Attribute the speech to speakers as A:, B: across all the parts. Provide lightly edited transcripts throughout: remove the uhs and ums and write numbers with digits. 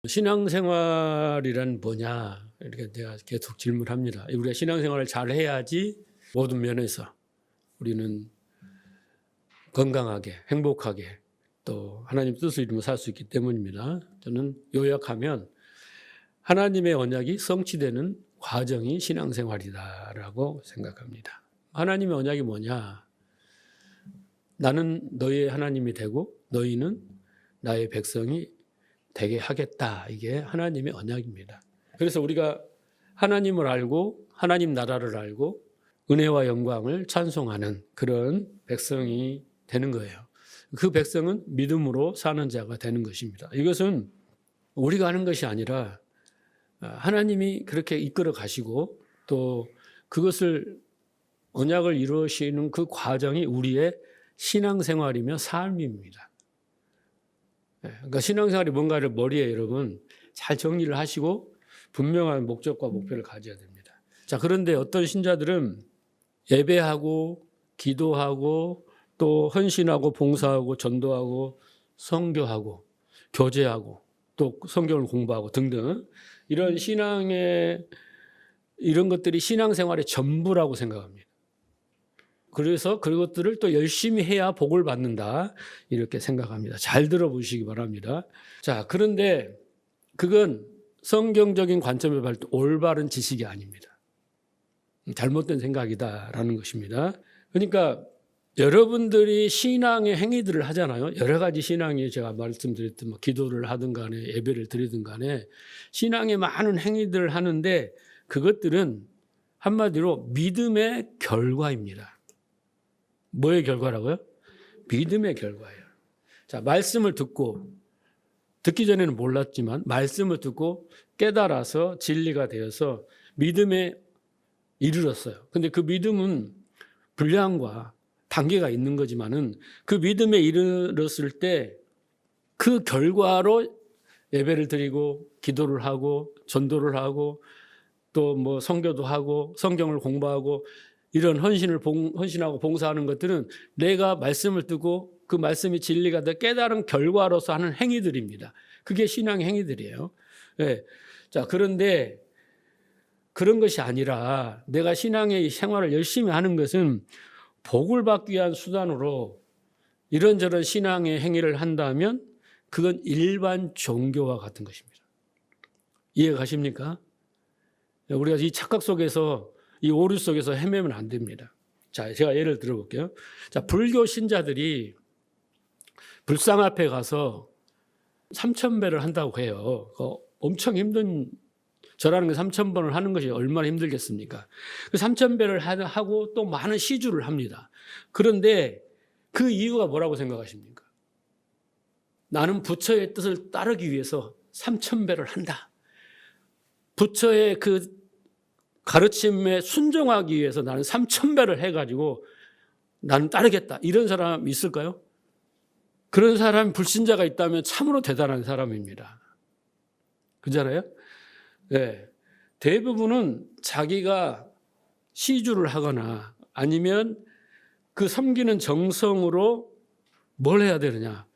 A: 신앙생활이란 뭐냐 이렇게 내가 계속 질문합니다. 우리가 신앙생활을 잘 해야지 모든 면에서 우리는 건강하게 행복하게 또 하나님 뜻을 이루며 살 수 있기 때문입니다. 저는 요약하면 하나님의 언약이 성취되는 과정이 신앙생활이다라고 생각합니다. 하나님의 언약이 뭐냐? 나는 너희의 하나님이 되고 너희는 나의 백성이 되게 하겠다. 이게 하나님의 언약입니다. 그래서 우리가 하나님을 알고 하나님 나라를 알고 은혜와 영광을 찬송하는 그런 백성이 되는 거예요. 그 백성은 믿음으로 사는 자가 되는 것입니다. 이것은 우리가 하는 것이 아니라 하나님이 그렇게 이끌어 가시고 또 그것을 언약을 이루시는 그 과정이 우리의 신앙생활이며 삶입니다. 그러니까 신앙생활이 뭔가를 머리에 여러분 잘 정리를 하시고 분명한 목적과 목표를 가져야 됩니다. 자, 그런데 어떤 신자들은 예배하고 기도하고 또 헌신하고 봉사하고 전도하고 선교하고 교제하고 또 성경을 공부하고 등등 이런 신앙의 이런 것들이 신앙생활의 전부라고 생각합니다. 그래서 그것들을 또 열심히 해야 복을 받는다 이렇게 생각합니다. 잘 들어보시기 바랍니다. 자, 그런데 그건 성경적인 관점에 봤을 때 올바른 지식이 아닙니다. 잘못된 생각이다라는 것입니다. 그러니까 여러분들이 신앙의 행위들을 하잖아요. 여러 가지 신앙이 제가 말씀드렸던 뭐 기도를 하든 간에 예배를 드리든 간에 신앙의 많은 행위들을 하는데 그것들은 한마디로 믿음의 결과입니다. 뭐의 결과라고요? 믿음의 결과예요. 자, 말씀을 듣기 전에는 몰랐지만 말씀을 듣고 깨달아서 진리가 되어서 믿음에 이르렀어요. 근데 그 믿음은 분량과 단계가 있는 거지만은 그 믿음에 이르렀을 때 그 결과로 예배를 드리고 기도를 하고 전도를 하고 또 뭐 선교도 하고 성경을 공부하고 이런 헌신하고 봉사하는 것들은 내가 말씀을 듣고 그 말씀이 진리가 돼 깨달은 결과로서 하는 행위들입니다. 그게 신앙의 행위들이에요. 네. 자, 그런데 그런 것이 아니라 내가 신앙의 생활을 열심히 하는 것은 복을 받기 위한 수단으로 이런저런 신앙의 행위를 한다면 그건 일반 종교와 같은 것입니다. 이해가 가십니까? 우리가 이 착각 속에서 이 오류 속에서 헤매면 안 됩니다. 자, 제가 예를 들어볼게요. 자, 불교 신자들이 불상 앞에 가서 3,000배를 한다고 해요. 엄청 힘든 절하는 게 3,000번을 하는 것이 얼마나 힘들겠습니까? 그 3,000배를 하고 또 많은 시주를 합니다. 그런데 그 이유가 뭐라고 생각하십니까? 나는 부처의 뜻을 따르기 위해서 3,000배를 한다. 부처의 그 가르침에 순종하기 위해서 나는 3,000배를 해가지고 나는 따르겠다. 이런 사람 있을까요? 그런 사람 불신자가 있다면 참으로 대단한 사람입니다. 그잖아요? 네. 대부분은 자기가 시주를 하거나 아니면 그 섬기는 정성으로 뭘 해야 되느냐.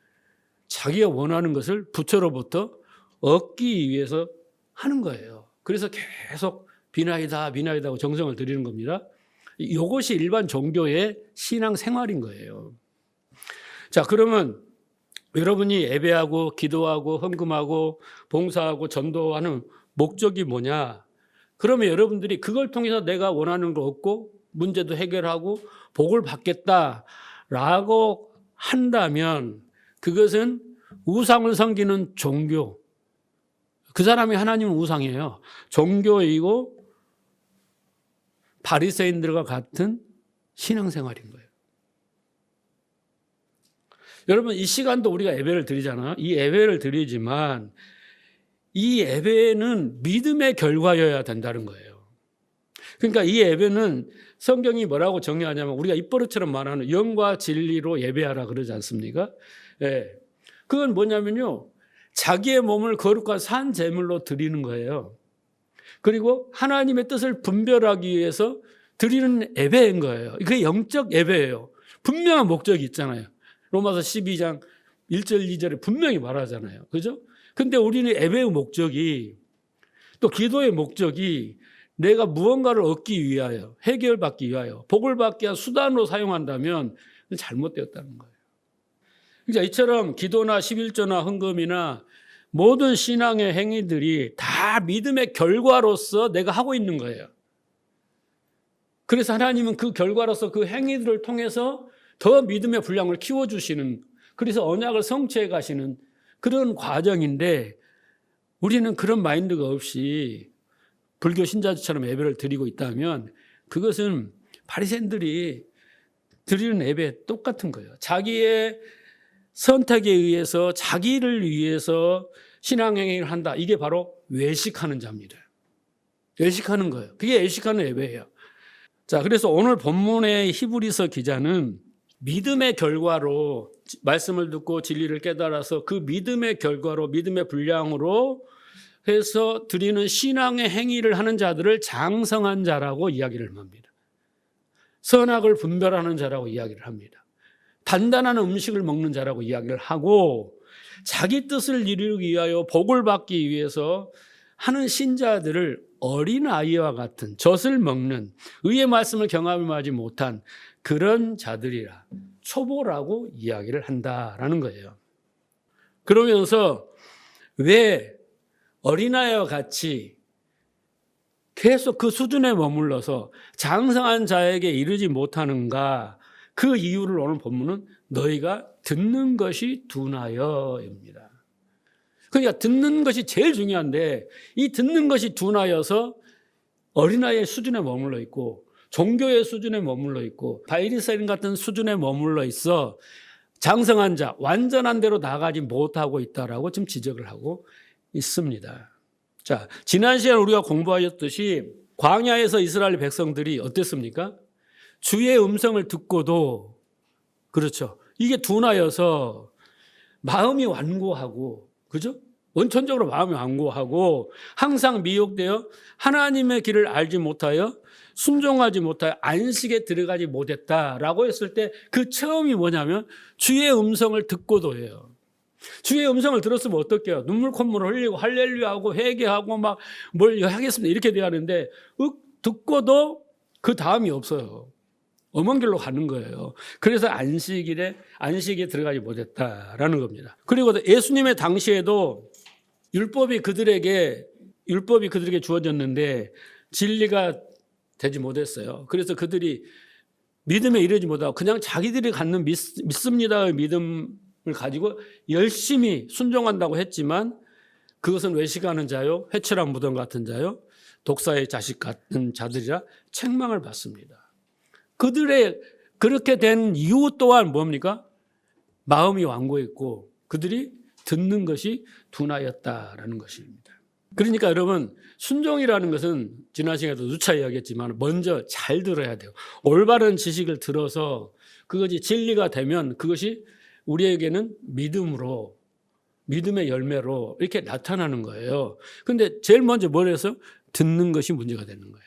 A: 자기가 원하는 것을 부처로부터 얻기 위해서 하는 거예요. 그래서 계속 비나이다 하고 정성을 들이는 겁니다. 이것이 일반 종교의 신앙생활인 거예요. 자, 그러면 여러분이 예배하고 기도하고 헌금하고 봉사하고 전도하는 목적이 뭐냐? 그러면 여러분들이 그걸 통해서 내가 원하는 걸 얻고 문제도 해결하고 복을 받겠다라고 한다면 그것은 우상을 섬기는 종교. 그 사람이 하나님은 우상이에요. 종교이고 바리새인들과 같은 신앙생활인 거예요. 여러분 이 시간도 우리가 예배를 드리잖아요. 이 예배를 드리지만 이 예배는 믿음의 결과여야 된다는 거예요. 그러니까 이 예배는 성경이 뭐라고 정의하냐면 우리가 입버릇처럼 말하는 영과 진리로 예배하라 그러지 않습니까? 예. 그건 뭐냐면요. 자기의 몸을 거룩한 산 제물로 드리는 거예요. 그리고 하나님의 뜻을 분별하기 위해서 드리는 예배인 거예요. 그게 영적 예배예요. 분명한 목적이 있잖아요. 로마서 12장 1절, 2절에 분명히 말하잖아요. 그죠? 근데 우리는 예배의 목적이 또 기도의 목적이 내가 무언가를 얻기 위하여, 해결받기 위하여, 복을 받기 위한 수단으로 사용한다면 잘못되었다는 거예요. 그러니까 이처럼 기도나 11조나 헌금이나 모든 신앙의 행위들이 다 믿음의 결과로서 내가 하고 있는 거예요. 그래서 하나님은 그 결과로서 그 행위들을 통해서 더 믿음의 분량을 키워주시는, 그래서 언약을 성취해 가시는 그런 과정인데, 우리는 그런 마인드가 없이 불교 신자들처럼 예배를 드리고 있다면 그것은 바리새인들이 드리는 예배 똑같은 거예요. 자기의 선택에 의해서 자기를 위해서 신앙행위를 한다. 이게 바로 외식하는 자입니다. 외식하는 거예요. 그게 외식하는 예배예요. 자, 그래서 오늘 본문의 히브리서 기자는 믿음의 결과로 말씀을 듣고 진리를 깨달아서 그 믿음의 결과로 믿음의 분량으로 해서 드리는 신앙의 행위를 하는 자들을 장성한 자라고 이야기를 합니다. 선악을 분별하는 자라고 이야기를 합니다. 단단한 음식을 먹는 자라고 이야기를 하고, 자기 뜻을 이루기 위하여 복을 받기 위해서 하는 신자들을 어린아이와 같은 젖을 먹는, 의의 말씀을 경험하지 못한 그런 자들이라, 초보라고 이야기를 한다라는 거예요. 그러면서 왜 어린아이와 같이 계속 그 수준에 머물러서 장성한 자에게 이르지 못하는가, 그 이유를 오늘 본문은 너희가 듣는 것이 둔하여입니다. 그러니까 듣는 것이 제일 중요한데, 이 듣는 것이 둔하여서 어린아이의 수준에 머물러 있고 종교의 수준에 머물러 있고 바리새인 같은 수준에 머물러 있어 장성한 자, 완전한 대로 나아가지 못하고 있다라고 지금 지적을 하고 있습니다. 자, 지난 시간 우리가 공부하였듯이 광야에서 이스라엘 백성들이 어땠습니까? 주의 음성을 듣고도, 그렇죠, 이게 둔하여서 마음이 완고하고, 그죠? 원천적으로 마음이 완고하고 항상 미혹되어 하나님의 길을 알지 못하여 순종하지 못하여 안식에 들어가지 못했다라고 했을 때 그 처음이 뭐냐면 주의 음성을 듣고도예요. 주의 음성을 들었으면 어떡해요? 눈물 콧물을 흘리고 할렐루야하고 회개하고 막 뭘 하겠습니다 이렇게 돼야 하는데, 듣고도 그 다음이 없어요. 엄한 길로 가는 거예요. 그래서 안식에 들어가지 못했다라는 겁니다. 그리고 예수님의 당시에도 율법이 그들에게 주어졌는데 진리가 되지 못했어요. 그래서 그들이 믿음에 이르지 못하고 그냥 자기들이 갖는 믿습니다의 믿음을 가지고 열심히 순종한다고 했지만, 그것은 외식하는 자요, 회칠한 무덤 같은 자요, 독사의 자식 같은 자들이라 책망을 받습니다. 그들의 그렇게 된 이유 또한 뭡니까? 마음이 완고했고 그들이 듣는 것이 둔하였다라는 것입니다. 그러니까 여러분, 순종이라는 것은 지난 시간에도 누차 이야기했지만 먼저 잘 들어야 돼요. 올바른 지식을 들어서 그것이 진리가 되면 그것이 우리에게는 믿음의 열매로 이렇게 나타나는 거예요. 근데 제일 먼저 뭘 해서 듣는 것이 문제가 되는 거예요.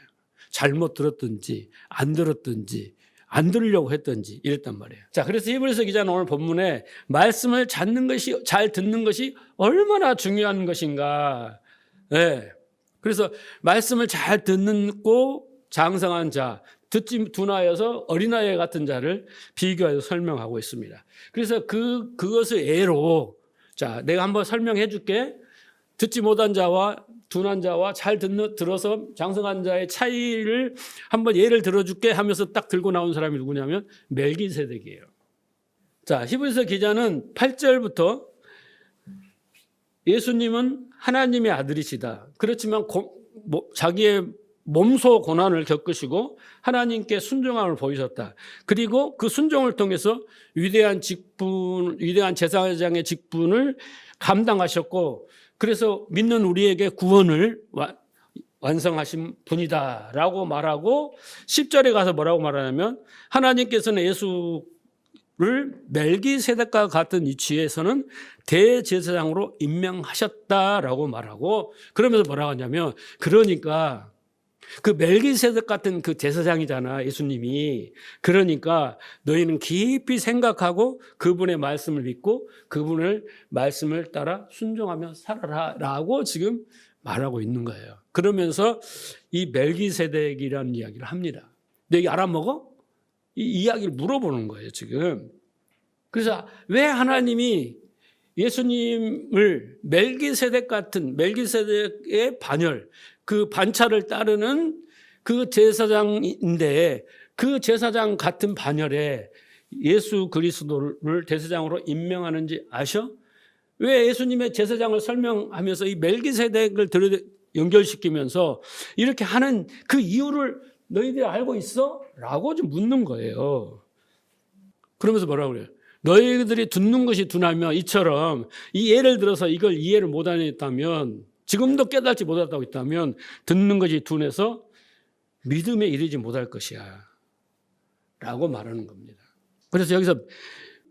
A: 잘못 들었든지 안 들었든지 안 들으려고 했든지 이랬단 말이에요. 자, 그래서 히브리서 기자는 오늘 본문에 말씀을 잘 듣는 것이 얼마나 중요한 것인가. 네. 그래서 말씀을 잘 듣고 장성한 자, 듣지 둔하여서 어린아이 같은 자를 비교해서 설명하고 있습니다. 그래서 그것을 예로, 자, 내가 한번 설명해 줄게. 듣지 못한 자와 둔한 자와 잘 들어서 장성한 자의 차이를 한번 예를 들어줄게 하면서 딱 들고 나온 사람이 누구냐면 멜기세덱이에요. 자, 히브리서 기자는 8절부터 예수님은 하나님의 아들이시다. 그렇지만 자기의 몸소 고난을 겪으시고 하나님께 순종함을 보이셨다. 그리고 그 순종을 통해서 위대한 제사장의 직분을 감당하셨고, 그래서 믿는 우리에게 구원을 완성하신 분이다라고 말하고, 10절에 가서 뭐라고 말하냐면 하나님께서는 예수를 멜기세덱과 같은 위치에서는 대제사장으로 임명하셨다라고 말하고, 그러면서 뭐라고 하냐면, 그러니까 그 멜기세덱 같은 그 제사장이잖아, 예수님이. 그러니까 너희는 깊이 생각하고 그분의 말씀을 믿고 그분의 말씀을 따라 순종하며 살아라라고 지금 말하고 있는 거예요. 그러면서 이 멜기세덱이라는 이야기를 합니다. 너 이거 알아먹어? 이 이야기를 물어보는 거예요, 지금. 그래서 왜 하나님이 예수님을 멜기세덱 같은 멜기세덱의 반열, 그 반차를 따르는 그 제사장인데 그 제사장 같은 반열에 예수 그리스도를 제사장으로 임명하는지 아셔? 왜 예수님의 제사장을 설명하면서 이 멜기세덱을 연결시키면서 이렇게 하는 그 이유를 너희들이 알고 있어? 라고 좀 묻는 거예요. 그러면서 뭐라고 그래요? 너희들이 듣는 것이 둔하며 이처럼 이 예를 들어서 이걸 이해를 못하겠다면 지금도 깨닫지 못했다고 있다면 듣는 것이 둔해서 믿음에 이르지 못할 것이야 라고 말하는 겁니다. 그래서 여기서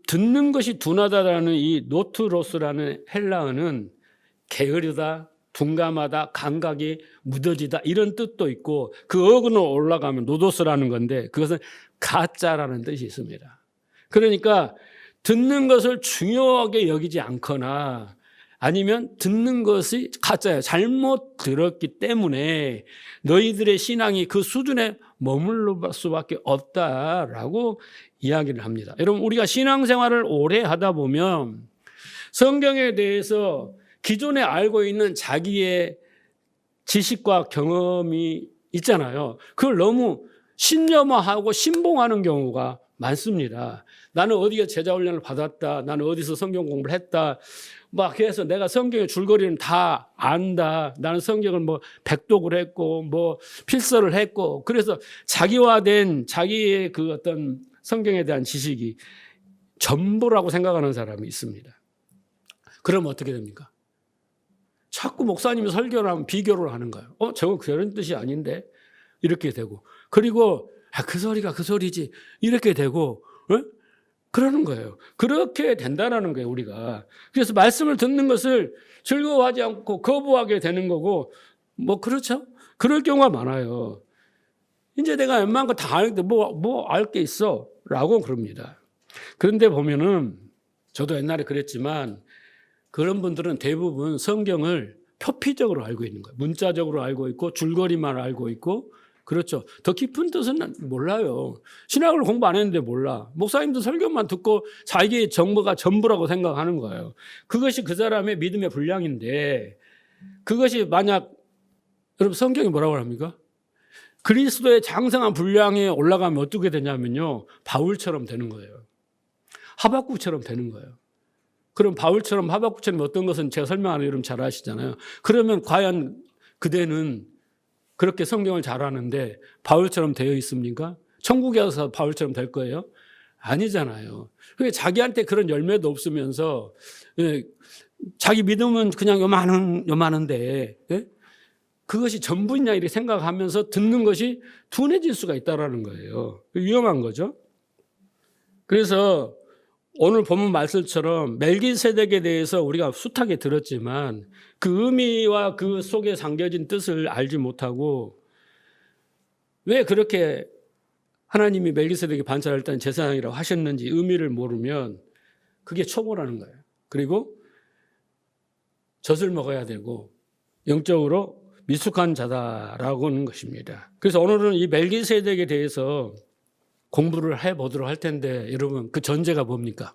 A: 듣는 것이 둔하다라는 이 노트로스라는 헬라어는 게으르다, 둔감하다, 감각이 무뎌지다 이런 뜻도 있고 그 어근으로 올라가면 노도스라는 건데 그것은 가짜라는 뜻이 있습니다. 그러니까 듣는 것을 중요하게 여기지 않거나 아니면 듣는 것이 가짜예요. 잘못 들었기 때문에 너희들의 신앙이 그 수준에 머물러 수밖에 없다라고 이야기를 합니다. 여러분 우리가 신앙생활을 오래 하다 보면 성경에 대해서 기존에 알고 있는 자기의 지식과 경험이 있잖아요. 그걸 너무 신념화하고 신봉하는 경우가 많습니다. 나는 어디에 제자훈련을 받았다. 나는 어디서 성경 공부를 했다. 막 해서 내가 성경의 줄거리는 다 안다. 나는 성경을 뭐 백독을 했고 뭐 필서를 했고 그래서 자기화된 자기의 그 어떤 성경에 대한 지식이 전부라고 생각하는 사람이 있습니다. 그러면 어떻게 됩니까? 자꾸 목사님이 설교를 하면 비교를 하는 거예요. 저거 그런 뜻이 아닌데 이렇게 되고 그리고 그 소리가 그 소리지 이렇게 되고 그러는 거예요. 그렇게 된다라는 거예요, 우리가. 그래서 말씀을 듣는 것을 즐거워하지 않고 거부하게 되는 거고, 뭐, 그렇죠? 그럴 경우가 많아요. 이제 내가 웬만한 거 다 아는데 뭐 알 게 있어? 라고 그럽니다. 그런데 보면은, 저도 옛날에 그랬지만, 그런 분들은 대부분 성경을 표피적으로 알고 있는 거예요. 문자적으로 알고 있고, 줄거리만 알고 있고, 그렇죠. 더 깊은 뜻은 몰라요. 신학을 공부 안 했는데 몰라. 목사님도 설교만 듣고 자기의 정보가 전부라고 생각하는 거예요. 그것이 그 사람의 믿음의 분량인데 그것이 만약 여러분 성경이 뭐라고 합니까? 그리스도의 장성한 분량에 올라가면 어떻게 되냐면요. 바울처럼 되는 거예요. 하박국처럼 되는 거예요. 그럼 바울처럼 하박국처럼 어떤 것은 제가 설명하는 여러분 잘 아시잖아요. 그러면 과연 그대는 그렇게 성경을 잘하는데 바울처럼 되어 있습니까? 천국에 가서 바울처럼 될 거예요? 아니잖아요. 그게 자기한테 그런 열매도 없으면서 자기 믿음은 그냥 요만한데 그것이 전부냐 이렇게 생각하면서 듣는 것이 둔해질 수가 있다는 거예요. 위험한 거죠. 그래서 오늘 본문 말씀처럼 멜기세덱에 대해서 우리가 숱하게 들었지만 그 의미와 그 속에 담겨진 뜻을 알지 못하고 왜 그렇게 하나님이 멜기세덱의 반차를 딴 제사장이라고 하셨는지 의미를 모르면 그게 초보라는 거예요. 그리고 젖을 먹어야 되고 영적으로 미숙한 자다라고 하는 것입니다. 그래서 오늘은 이 멜기세덱에 대해서 공부를 해보도록 할 텐데 여러분 그 전제가 뭡니까?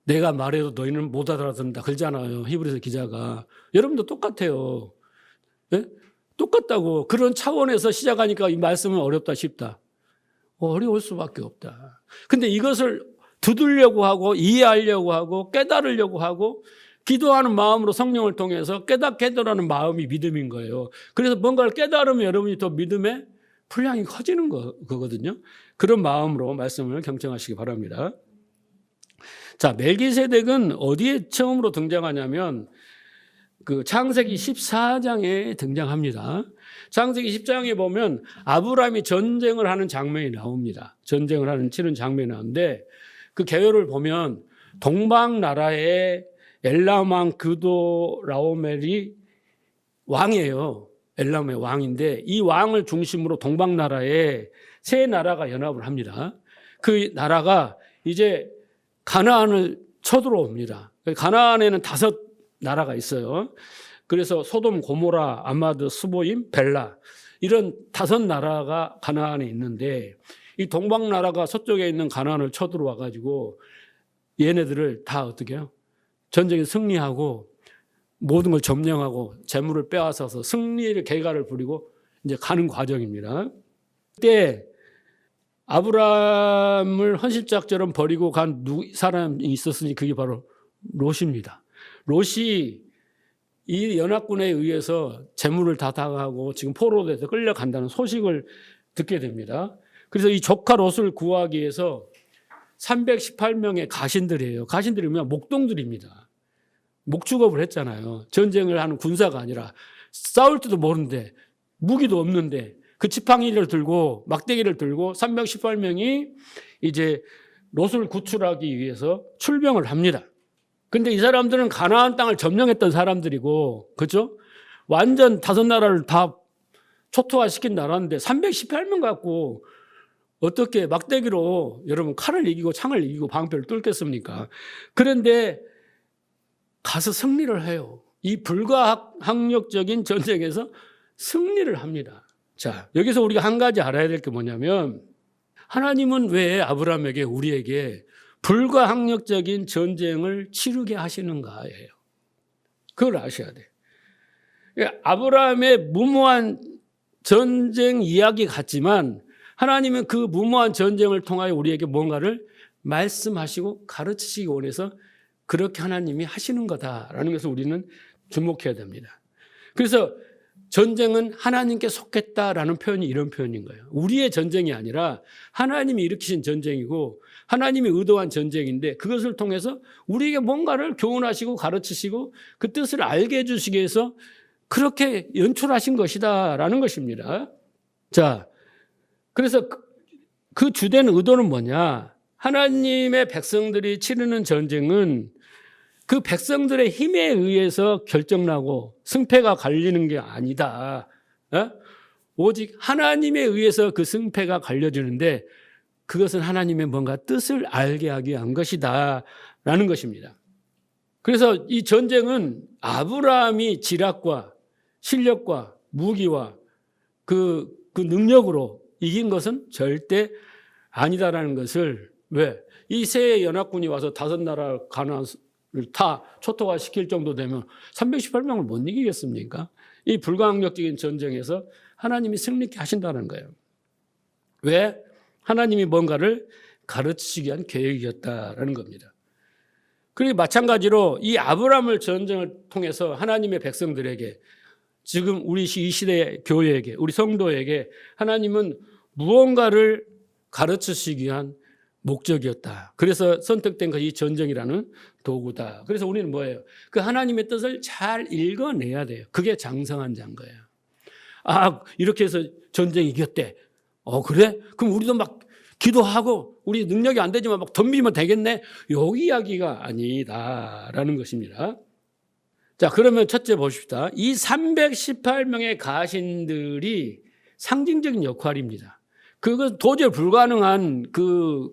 A: 내가 말해도 너희는 못 알아듣는다 그러잖아요. 히브리서 기자가. 여러분도 똑같아요. 네? 똑같다고. 그런 차원에서 시작하니까 이 말씀은 어렵다 싶다. 어려울 수밖에 없다. 근데 이것을 두들려고 하고 이해하려고 하고 깨달으려고 하고 기도하는 마음으로 성령을 통해서 깨닫게 해달라는 마음이 믿음인 거예요. 그래서 뭔가를 깨달으면 여러분이 더 믿음의 분량이 커지는 거거든요. 그런 마음으로 말씀을 경청하시기 바랍니다. 자, 멜기세덱은 어디에 처음으로 등장하냐면 그 창세기 14장에 등장합니다. 창세기 10장에 보면 아브라함이 전쟁을 하는 장면이 나옵니다. 전쟁을 치는 장면이 나오는데 그 개요를 보면 동방 나라의 엘람 왕 그도라오멜이 왕이에요. 엘람의 왕인데 이 왕을 중심으로 동방나라에 세 나라가 연합을 합니다. 그 나라가 이제 가나안을 쳐들어옵니다. 가나안에는 5 나라가 있어요. 그래서 소돔, 고모라, 아마드, 스보임, 벨라 이런 5 나라가 가나안에 있는데 이 동방나라가 서쪽에 있는 가나안을 쳐들어와 가지고 얘네들을 다 어떻게 해요? 전쟁에 승리하고 모든 걸 점령하고 재물을 빼앗아서 승리의 계가를 부리고 이제 가는 과정입니다. 그때 아브라함을 헌신짝처럼 버리고 간 사람이 있었으니 그게 바로 롯입니다. 롯이 이 연합군에 의해서 재물을 다 당하고 지금 포로돼서 끌려간다는 소식을 듣게 됩니다. 그래서 이 조카 롯을 구하기 위해서 318명의 가신들이에요. 가신들이면 목동들입니다. 목축업을 했잖아요. 전쟁을 하는 군사가 아니라 싸울 줄도 모르는데 무기도 없는데 그 지팡이를 들고 막대기를 들고 318명이 이제 롯을 구출하기 위해서 출병을 합니다. 근데 이 사람들은 가나안 땅을 점령했던 사람들이고, 그렇죠? 완전 5 나라를 다 초토화시킨 나라인데 318명 갖고 어떻게 막대기로 여러분 칼을 이기고 창을 이기고 방패를 뚫겠습니까? 그런데 가서 승리를 해요. 이 불가항력적인 전쟁에서 승리를 합니다. 자, 여기서 우리가 한 가지 알아야 될 게 뭐냐면 하나님은 왜 아브라함에게 우리에게 불가항력적인 전쟁을 치르게 하시는가예요. 그걸 아셔야 돼요. 아브라함의 무모한 전쟁 이야기 같지만 하나님은 그 무모한 전쟁을 통하여 우리에게 뭔가를 말씀하시고 가르치시기 원해서 그렇게 하나님이 하시는 거다라는 것을 우리는 주목해야 됩니다. 그래서 전쟁은 하나님께 속했다라는 표현이 이런 표현인 거예요. 우리의 전쟁이 아니라 하나님이 일으키신 전쟁이고 하나님이 의도한 전쟁인데 그것을 통해서 우리에게 뭔가를 교훈하시고 가르치시고 그 뜻을 알게 해주시기 위해서 그렇게 연출하신 것이다라는 것입니다. 자, 그래서 그 주된 의도는 뭐냐? 하나님의 백성들이 치르는 전쟁은 그 백성들의 힘에 의해서 결정나고 승패가 갈리는 게 아니다. 오직 하나님에 의해서 그 승패가 갈려지는데 그것은 하나님의 뭔가 뜻을 알게 하기 위한 것이다 라는 것입니다. 그래서 이 전쟁은 아브라함이 지략과 실력과 무기와 그 능력으로 이긴 것은 절대 아니다라는 것을 왜? 이 세 연합군이 와서 5 나라 가나안을 다 초토화시킬 정도 되면 318명을 못 이기겠습니까? 이 불가항력적인 전쟁에서 하나님이 승리케 하신다는 거예요. 왜? 하나님이 뭔가를 가르치기 위한 계획이었다라는 겁니다. 그리고 마찬가지로 이 아브라함을 전쟁을 통해서 하나님의 백성들에게 지금 우리 이 시대의 교회에게 우리 성도에게 하나님은 무언가를 가르치시기 위한 목적이었다. 그래서 선택된 것이 전쟁이라는 도구다. 그래서 우리는 뭐예요? 그 하나님의 뜻을 잘 읽어내야 돼요. 그게 장성한 자인 거예요. 아, 이렇게 해서 전쟁 이겼대. 그래? 그럼 우리도 막 기도하고 우리 능력이 안 되지만 막 덤비면 되겠네. 여기 이야기가 아니다라는 것입니다. 자, 그러면 첫째 보십시다. 이 318명의 가신들이 상징적인 역할입니다. 그건 도저히 불가능한 그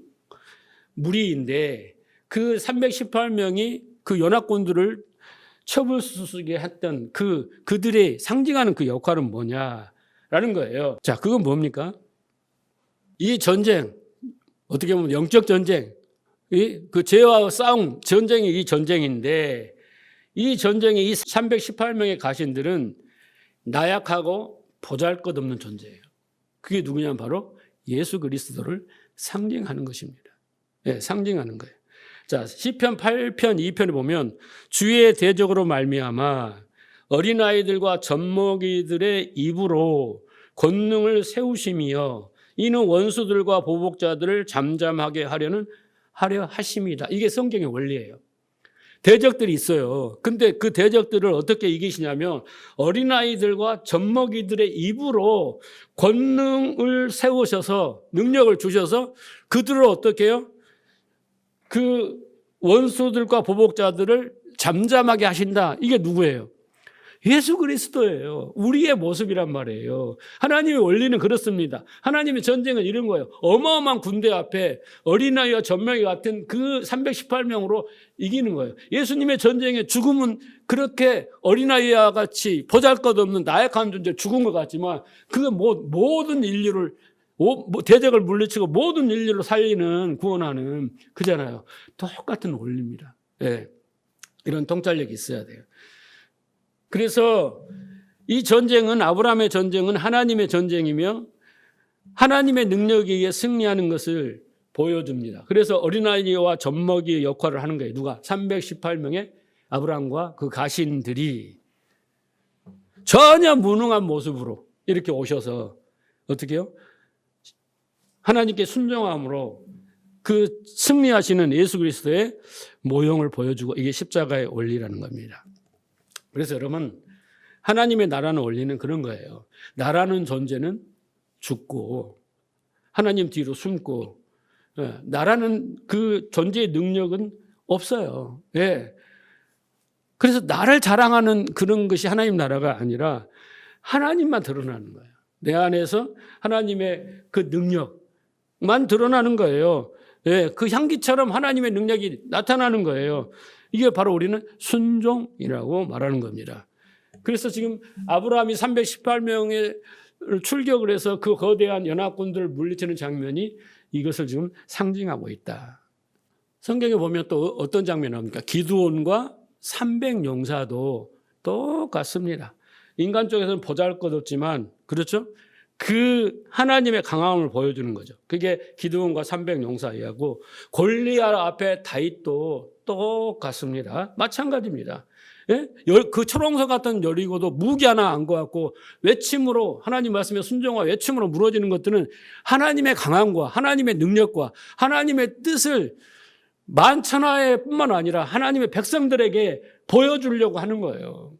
A: 무리인데 그 318명이 그 연합군들을 처벌수수게 했던 그들의 상징하는 그 역할은 뭐냐라는 거예요. 자, 그건 뭡니까? 이 전쟁, 어떻게 보면 영적 전쟁, 그 죄와 싸움, 전쟁이 이 전쟁인데 이 전쟁의 이 318명의 가신들은 나약하고 보잘것없는 존재예요. 그게 누구냐면 바로 예수 그리스도를 상징하는 것입니다. 네, 상징하는 거예요. 자, 시편 8편 2편에 보면 주의 대적으로 말미암아 어린아이들과 젖먹이들의 입으로 권능을 세우심이여 이는 원수들과 보복자들을 잠잠하게 하려 하심이다. 이게 성경의 원리예요. 대적들이 있어요. 근데 그 대적들을 어떻게 이기시냐면 어린아이들과 젖먹이들의 입으로 권능을 세우셔서 능력을 주셔서 그들을 어떻게 해요? 그 원수들과 보복자들을 잠잠하게 하신다. 이게 누구예요? 예수 그리스도예요. 우리의 모습이란 말이에요. 하나님의 원리는 그렇습니다. 하나님의 전쟁은 이런 거예요. 어마어마한 군대 앞에 어린아이와 젖먹이 같은 그 318명으로 이기는 거예요. 예수님의 전쟁의 죽음은 그렇게 어린아이와 같이 보잘것없는 나약한 존재 죽은 것 같지만 그 모든 인류를 대적을 물리치고 모든 인류를 살리는 구원하는 그잖아요. 똑같은 원리입니다. 네. 이런 통찰력이 있어야 돼요. 그래서 이 전쟁은 아브라함의 전쟁은 하나님의 전쟁이며 하나님의 능력에 의해 승리하는 것을 보여줍니다. 그래서 어린아이와 젖먹이의 역할을 하는 거예요. 누가? 318명의 아브라함과 그 가신들이 전혀 무능한 모습으로 이렇게 오셔서 어떻게 해요? 하나님께 순종함으로 그 승리하시는 예수 그리스도의 모형을 보여주고 이게 십자가의 원리라는 겁니다. 그래서 여러분 하나님의 나라는 원리는 그런 거예요. 나라는 존재는 죽고 하나님 뒤로 숨고 나라는 그 존재의 능력은 없어요. 예. 그래서 나를 자랑하는 그런 것이 하나님 나라가 아니라 하나님만 드러나는 거예요. 내 안에서 하나님의 그 능력만 드러나는 거예요. 예, 그 향기처럼 하나님의 능력이 나타나는 거예요. 이게 바로 우리는 순종이라고 말하는 겁니다. 그래서 지금 아브라함이 318명의 출격을 해서 그 거대한 연합군들을 물리치는 장면이 이것을 지금 상징하고 있다. 성경에 보면 또 어떤 장면이 나옵니까? 기드온과 300용사도 똑같습니다. 인간 쪽에서는 보잘것없지만 그렇죠? 그 하나님의 강함을 보여주는 거죠. 그게 기드온과 300용사이고 골리앗 앞에 다윗도 똑같습니다. 마찬가지입니다. 예? 그 초롱석 같은 여리고도 무기 하나 안 갖고 외침으로 하나님 말씀에 순종과 외침으로 무너지는 것들은 하나님의 강함과 하나님의 능력과 하나님의 뜻을 만천하에 뿐만 아니라 하나님의 백성들에게 보여주려고 하는 거예요.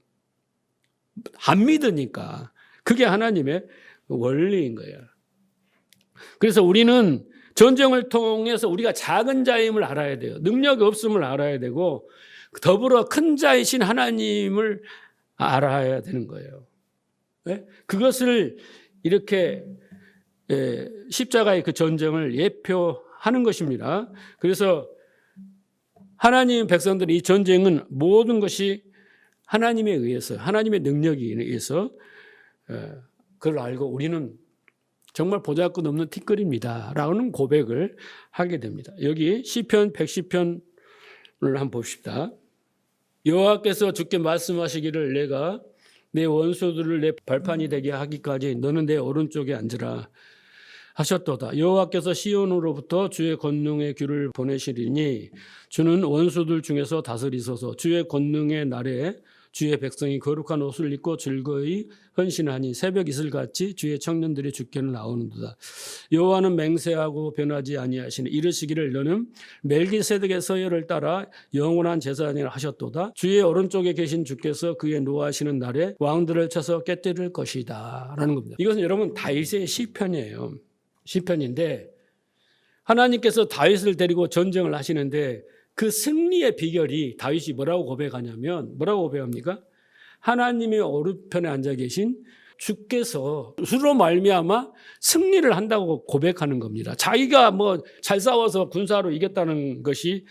A: 안 믿으니까. 그게 하나님의 원리인 거예요. 그래서 우리는 전쟁을 통해서 우리가 작은 자임을 알아야 돼요. 능력이 없음을 알아야 되고 더불어 큰 자이신 하나님을 알아야 되는 거예요. 네? 그것을 이렇게 십자가의 그 전쟁을 예표하는 것입니다. 그래서 하나님 백성들이 이 전쟁은 모든 것이 하나님에 의해서 하나님의 능력에 의해서 그걸 알고 우리는 정말 보잘것없는 티끌입니다 라는 고백을 하게 됩니다. 여기 시편 110편을 한번 봅시다. 여호와께서 주께 말씀하시기를 내가 내 원수들을 내 발판이 되게 하기까지 너는 내 오른쪽에 앉으라 하셨도다. 여호와께서 시온으로부터 주의 권능의 귀를 보내시리니 주는 원수들 중에서 다스리소서. 주의 권능의 날에 주의 백성이 거룩한 옷을 입고 즐거이 헌신하니 새벽 이슬같이 주의 청년들이 주께는 나오는도다. 여호와는 맹세하고 변하지 아니하시니 이르시기를 너는 멜기세덱의 서열을 따라 영원한 제사장이라 하셨도다. 주의 오른쪽에 계신 주께서 그의 노하시는 날에 왕들을 쳐서 깨뜨릴 것이다 라는 겁니다. 이것은 여러분 다윗의 시편이에요. 시편인데 하나님께서 다윗을 데리고 전쟁을 하시는데 그 승리의 비결이 다윗이 뭐라고 고백하냐면 뭐라고 고백합니까? 하나님의 오른편에 앉아 계신 주께서 주로 말미암아 승리를 한다고 고백하는 겁니다. 자기가 뭐 잘 싸워서 군사로 이겼다는 것이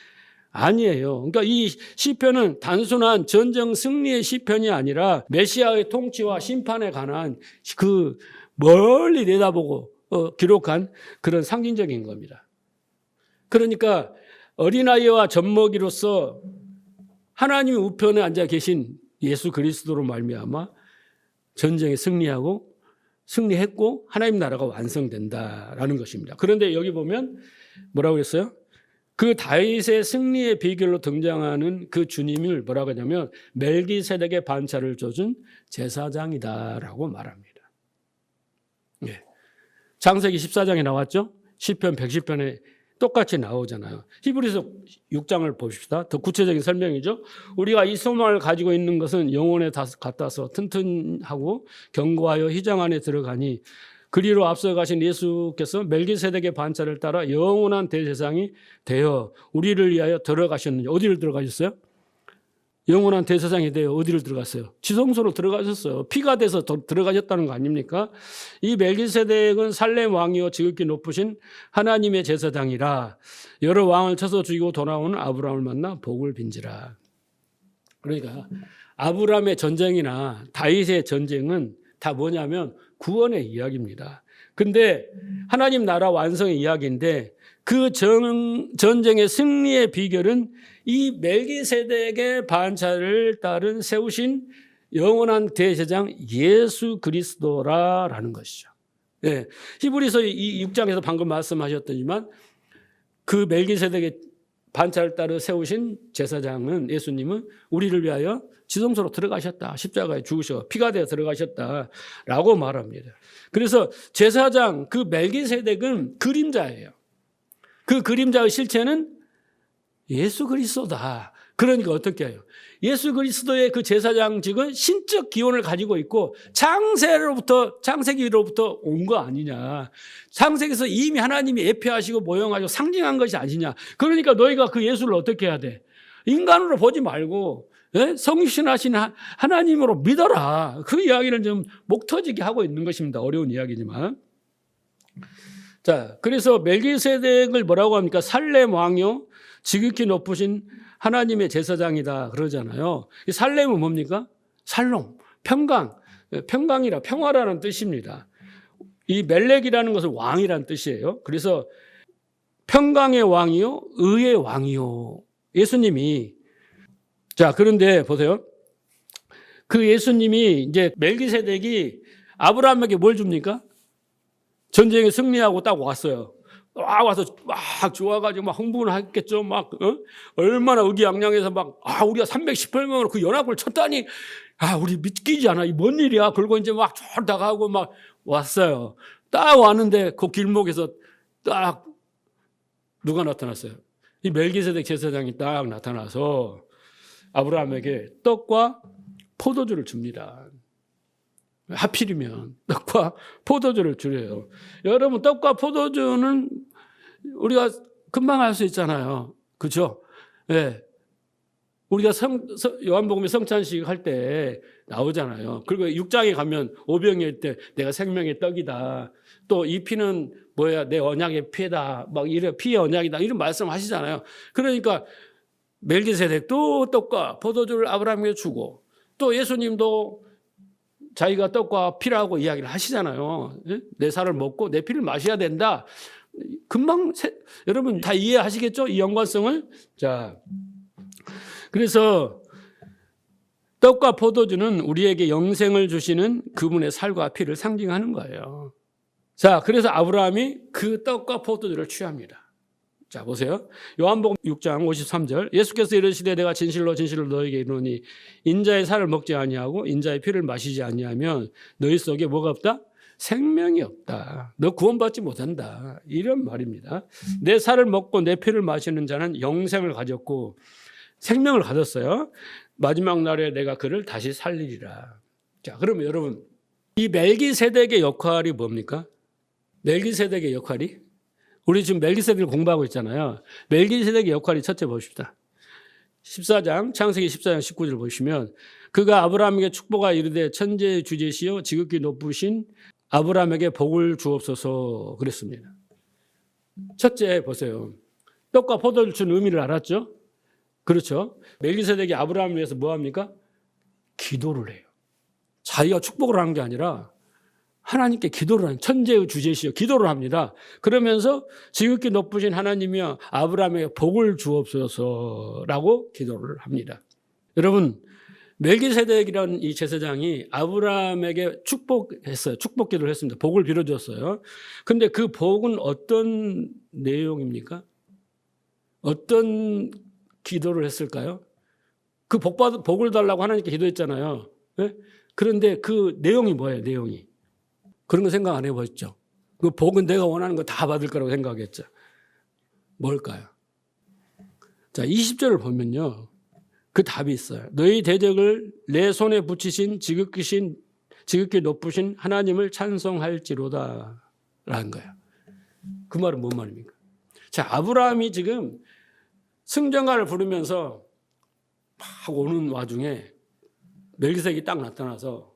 A: 아니에요. 그러니까 이 시편은 단순한 전쟁 승리의 시편이 아니라 메시아의 통치와 심판에 관한 그 멀리 내다보고 기록한 그런 상징적인 겁니다. 그러니까 어린아이와 젖먹이로서 하나님의 우편에 앉아 계신 예수 그리스도로 말미암아 전쟁에 승리했고 하나님 나라가 완성된다라는 것입니다. 그런데 여기 보면 뭐라고 했어요? 그 다윗의 승리의 비결로 등장하는 그 주님을 뭐라고 하냐면 멜기세덱의 반차를 줘준 제사장이다라고 말합니다. 네. 창세기 14장에 나왔죠? 시편 110편에 똑같이 나오잖아요. 히브리서 6장을 봅시다. 더 구체적인 설명이죠. 우리가 이 소망을 가지고 있는 것은 영혼에 갖다서 튼튼하고 견고하여 휘장 안에 들어가니 그리로 앞서가신 예수께서 멜기세덱의 반차를 따라 영원한 대제사장이 되어 우리를 위하여 들어가셨느니 어디를 들어가셨어요? 영원한 대제사장이 되어 어디를 들어갔어요? 지성소로 들어가셨어요. 피가 돼서 들어가셨다는 거 아닙니까? 이 멜기세덱은 살렘 왕이요 지극히 높으신 하나님의 제사장이라 여러 왕을 쳐서 죽이고 돌아오는 아브라함을 만나 복을 빈지라. 그러니까 아브라함의 전쟁이나 다윗의 전쟁은 다 뭐냐면 구원의 이야기입니다. 근데 하나님 나라 완성의 이야기인데 그 전쟁의 승리의 비결은 이 멜기세덱의 반차를 따른 세우신 영원한 대제사장 예수 그리스도라라는 것이죠. 네. 히브리서 이 6장에서 방금 말씀하셨더니만 그 멜기세덱의 반차를 따라 세우신 제사장은 예수님은 우리를 위하여 지성소로 들어가셨다. 십자가에 죽으셔 피가 되어 들어가셨다라고 말합니다. 그래서 제사장 그 멜기세덱은 그림자예요. 그 그림자의 실체는 예수 그리스도다. 그러니까 어떻게 해요? 예수 그리스도의 그 제사장직은 신적 기원을 가지고 있고 창세기로부터 온 거 아니냐. 창세기에서 이미 하나님이 예표하시고 모형하시고 상징한 것이 아니냐. 그러니까 너희가 그 예수를 어떻게 해야 돼? 인간으로 보지 말고 성신하신 하나님으로 믿어라. 그 이야기를 좀 목 터지게 하고 있는 것입니다. 어려운 이야기지만. 자, 그래서 멜기세덱을 뭐라고 합니까? 살렘 왕이요 지극히 높으신 하나님의 제사장이다 그러잖아요. 이 살렘은 뭡니까? 살롬, 평강이라 평화라는 뜻입니다. 이 멜렉이라는 것은 왕이라는 뜻이에요. 그래서 평강의 왕이요 의의 왕이요. 예수님이 자, 그런데 보세요. 그 예수님이 이제 멜기세덱이 아브라함에게 뭘 줍니까? 전쟁에 승리하고 딱 왔어요. 와서 막 좋아가지고 막 흥분했겠죠. 얼마나 의기양양해서 우리가 318명으로 그 연합을 쳤다니, 우리 믿기지 않아. 이 뭔 일이야. 그리고 이제 막 쫄다가고 막 왔어요. 딱 왔는데 그 길목에서 딱 누가 나타났어요? 이 멜기세덱 제사장이 딱 나타나서 아브라함에게 떡과 포도주를 줍니다. 하필이면 떡과 포도주를 주래요. 여러분, 떡과 포도주는 우리가 금방 할 수 있잖아요. 그렇죠? 예. 우리가 요한복음에 성찬식 할 때 나오잖아요. 그리고 6장에 가면 오병이어 때 내가 생명의 떡이다. 또 이 피는 뭐야? 내 언약의 피다. 이래 피의 언약이다. 이런 말씀하시잖아요. 그러니까 멜기세덱도 떡과 포도주를 아브라함에게 주고 또 예수님도 자기가 떡과 피라고 이야기를 하시잖아요. 내 살을 먹고 내 피를 마셔야 된다. 금방 여러분 다 이해하시겠죠? 이 연관성을. 자, 그래서 떡과 포도주는 우리에게 영생을 주시는 그분의 살과 피를 상징하는 거예요. 자, 그래서 아브라함이 그 떡과 포도주를 취합니다. 자, 보세요. 요한복음 6장 53절. 예수께서 이르시되 내가 진실로 너에게 이르노니 인자의 살을 먹지 아니하고 인자의 피를 마시지 아니하면 너희 속에 뭐가 없다? 생명이 없다. 너 구원받지 못한다. 이런 말입니다. 내 살을 먹고 내 피를 마시는 자는 영생을 가졌고 생명을 가졌어요. 마지막 날에 내가 그를 다시 살리리라. 자, 그러면 여러분, 이 멜기세덱의 역할이 뭡니까? 멜기세덱의 역할이? 우리 지금 멜기세덱을 공부하고 있잖아요. 멜기세덱의 역할이 첫째 보십시다. 14장, 창세기 14장 19절 보시면 그가 아브라함에게 축복하 이르되 천지의 주제시여 지극히 높으신 아브라함에게 복을 주옵소서 그랬습니다. 첫째 보세요. 떡과 포도를 준 의미를 알았죠? 그렇죠? 멜기세덱이 아브라함을 위해서 뭐 합니까? 기도를 해요. 자기가 축복을 하는 게 아니라 하나님께 기도를 하는 천재의 주제시여 기도를 합니다. 그러면서 지극히 높으신 하나님이여 아브라함에게 복을 주옵소서라고 기도를 합니다. 여러분, 멜기세덱이라는 이 제사장이 아브라함에게 축복했어요. 축복 기도를 했습니다. 복을 빌어줬어요. 그런데 그 복은 어떤 내용입니까? 어떤 기도를 했을까요? 그 복을 달라고 하나님께 기도했잖아요. 네? 그런데 그 내용이 뭐예요? 내용이. 그런 거 생각 안 해보셨죠? 그 복은 내가 원하는 거 다 받을 거라고 생각했죠. 뭘까요? 자, 20절을 보면요. 그 답이 있어요. 너희 대적을 내 손에 붙이신 지극히 높으신 하나님을 찬송할지로다 라는 거예요. 그 말은 뭔 말입니까? 자, 아브라함이 지금 승전가를 부르면서 막 오는 와중에 멜기세덱이 딱 나타나서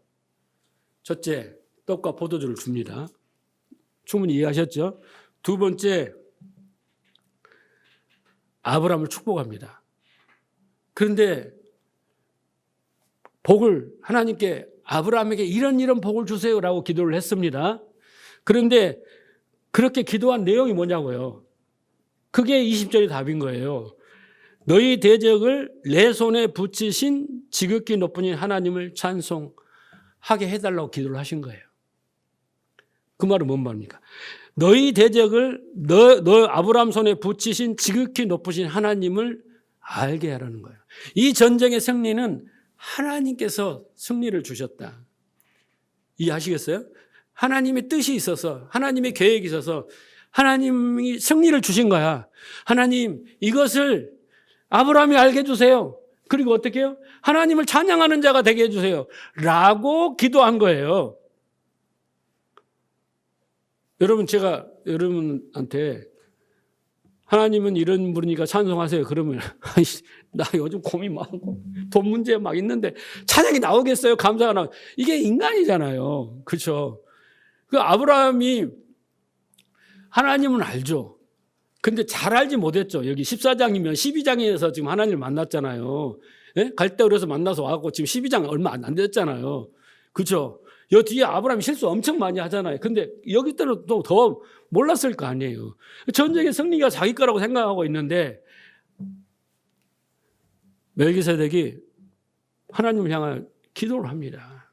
A: 첫째, 떡과 포도주를 줍니다. 충분히 이해하셨죠? 두 번째, 아브라함을 축복합니다. 그런데 복을 하나님께 아브라함에게 이런 복을 주세요라고 기도를 했습니다. 그런데 그렇게 기도한 내용이 뭐냐고요. 그게 20절의 답인 거예요. 너희 대적을 내 손에 붙이신 지극히 높으신 하나님을 찬송하게 해달라고 기도를 하신 거예요. 그 말은 뭔 말입니까? 너희 대적을 너 아브라함 손에 붙이신 지극히 높으신 하나님을 알게 하라는 거예요. 이 전쟁의 승리는 하나님께서 승리를 주셨다. 이해하시겠어요? 하나님의 뜻이 있어서, 하나님의 계획이 있어서 하나님이 승리를 주신 거야. 하나님, 이것을 아브라함이 알게 해주세요. 그리고 어떻게 해요? 하나님을 찬양하는 자가 되게 해주세요. 라고 기도한 거예요. 여러분, 제가 여러분한테 하나님은 이런 분이니까 찬송하세요. 그러면 나 요즘 고민 많고 돈 문제 막 있는데 찬양이 나오겠어요? 감사가 나오. 이게 인간이잖아요. 그렇죠? 그 아브라함이 하나님은 알죠. 근데 잘 알지 못했죠. 여기 14장이면 12장에서 지금 하나님을 만났잖아요. 예? 갈대우에서 만나서 와갖고 지금 12장 얼마 안 됐잖아요. 그렇죠? 여 뒤에 아브라함이 실수 엄청 많이 하잖아요. 근데 여기 때는 또 더 몰랐을 거 아니에요. 전쟁의 승리가 자기 거라고 생각하고 있는데 멜기세덱이 하나님을 향한 기도를 합니다.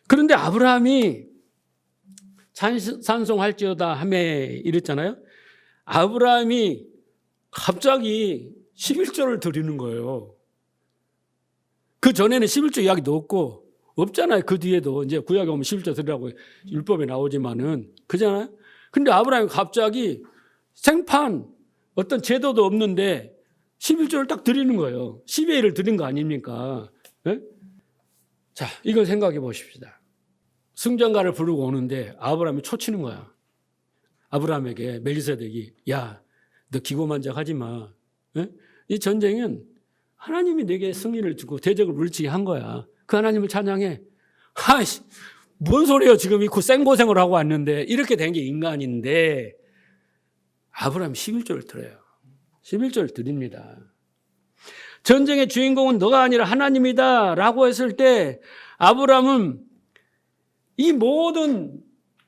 A: 그런데 아브라함이 찬송할지어다 하며 이랬잖아요. 아브라함이 갑자기 11조를 드리는 거예요. 그 전에는 11조 이야기도 없잖아요. 그 뒤에도 이제 구약에 오면 11조 드리라고 율법에 나오지만은 그잖아요. 근데 아브라함이 갑자기 생판 어떤 제도도 없는데 11조를 딱 드리는 거예요. 10의 1을 드린 거 아닙니까? 네? 자, 이걸 생각해 보십시다. 승전가를 부르고 오는데 아브라함이 초치는 거야. 아브라함에게 멜기세덱이 야, 너 기고만장하지 마. 네? 이 전쟁은 하나님이 내게 승리를 주고 대적을 물리치게 한 거야. 그 하나님을 찬양해. 하이씨, 뭔 소리예요? 지금 이 생고생을 하고 왔는데 이렇게 된 게 인간인데 아브라함이 11조를 드려요. 11조를 드립니다. 전쟁의 주인공은 너가 아니라 하나님이다 라고 했을 때 아브라함은 이 모든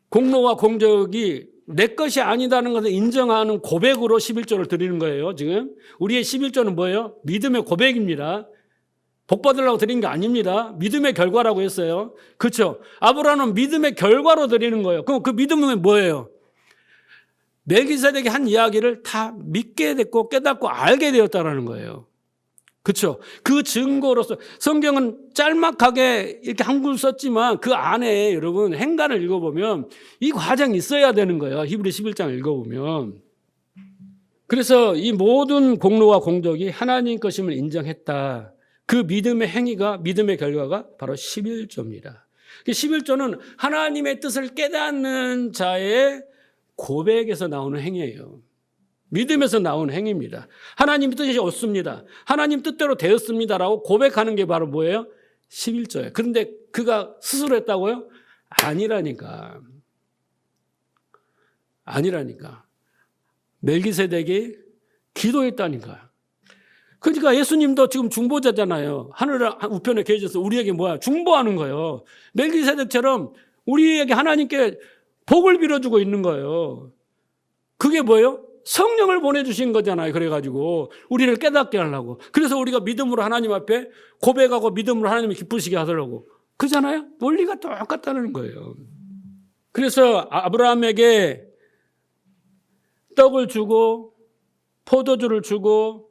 A: 공로와 공적이 내 것이 아니다는 것을 인정하는 고백으로 11조를 드리는 거예요. 지금 우리의 11조는 뭐예요? 믿음의 고백입니다. 복 받으려고 드린 게 아닙니다. 믿음의 결과라고 했어요. 그렇죠? 아브라함은 믿음의 결과로 드리는 거예요. 그럼 그 믿음은 뭐예요? 멜기세덱이 한 이야기를 다 믿게 됐고 깨닫고 알게 되었다는 거예요. 그렇죠? 그 증거로서 성경은 짤막하게 이렇게 한글 썼지만 그 안에 여러분 행간을 읽어보면 이 과정이 있어야 되는 거예요. 히브리 11장 읽어보면. 그래서 이 모든 공로와 공덕이 하나님 것임을 인정했다. 그 믿음의 행위가 믿음의 결과가 바로 11조입니다. 11조는 하나님의 뜻을 깨닫는 자의 고백에서 나오는 행위예요. 믿음에서 나오는 행위입니다. 하나님 뜻이 옳습니다. 하나님 뜻대로 되었습니다라고 고백하는 게 바로 뭐예요? 11조예요. 그런데 그가 스스로 했다고요? 아니라니까. 멜기세덱이 기도했다니까요. 그러니까 예수님도 지금 중보자잖아요. 하늘 우편에 계셔서 우리에게 뭐야? 중보하는 거예요. 멜기세덱처럼 우리에게 하나님께 복을 빌어주고 있는 거예요. 그게 뭐예요? 성령을 보내주신 거잖아요. 그래가지고 우리를 깨닫게 하려고. 그래서 우리가 믿음으로 하나님 앞에 고백하고 믿음으로 하나님을 기쁘시게 하더라고. 그잖아요. 원리가 똑같다는 거예요. 그래서 아브라함에게 떡을 주고 포도주를 주고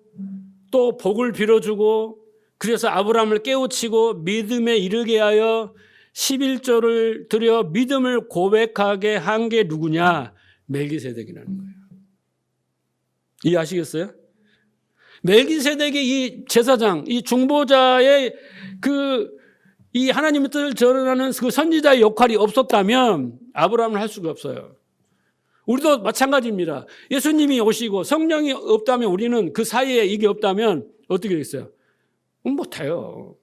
A: 또 복을 빌어주고 그래서 아브라함을 깨우치고 믿음에 이르게 하여 11조를 드려 믿음을 고백하게 한 게 누구냐? 멜기세덱이라는 거예요. 이해하시겠어요? 멜기세덱의 이 제사장, 이 중보자의 이 하나님의 뜻을 전하는 그 선지자의 역할이 없었다면 아브라함은 할 수가 없어요. 우리도 마찬가지입니다. 예수님이 오시고 성령이 없다면 우리는 그 사이에 이게 없다면 어떻게 되겠어요? 못해요.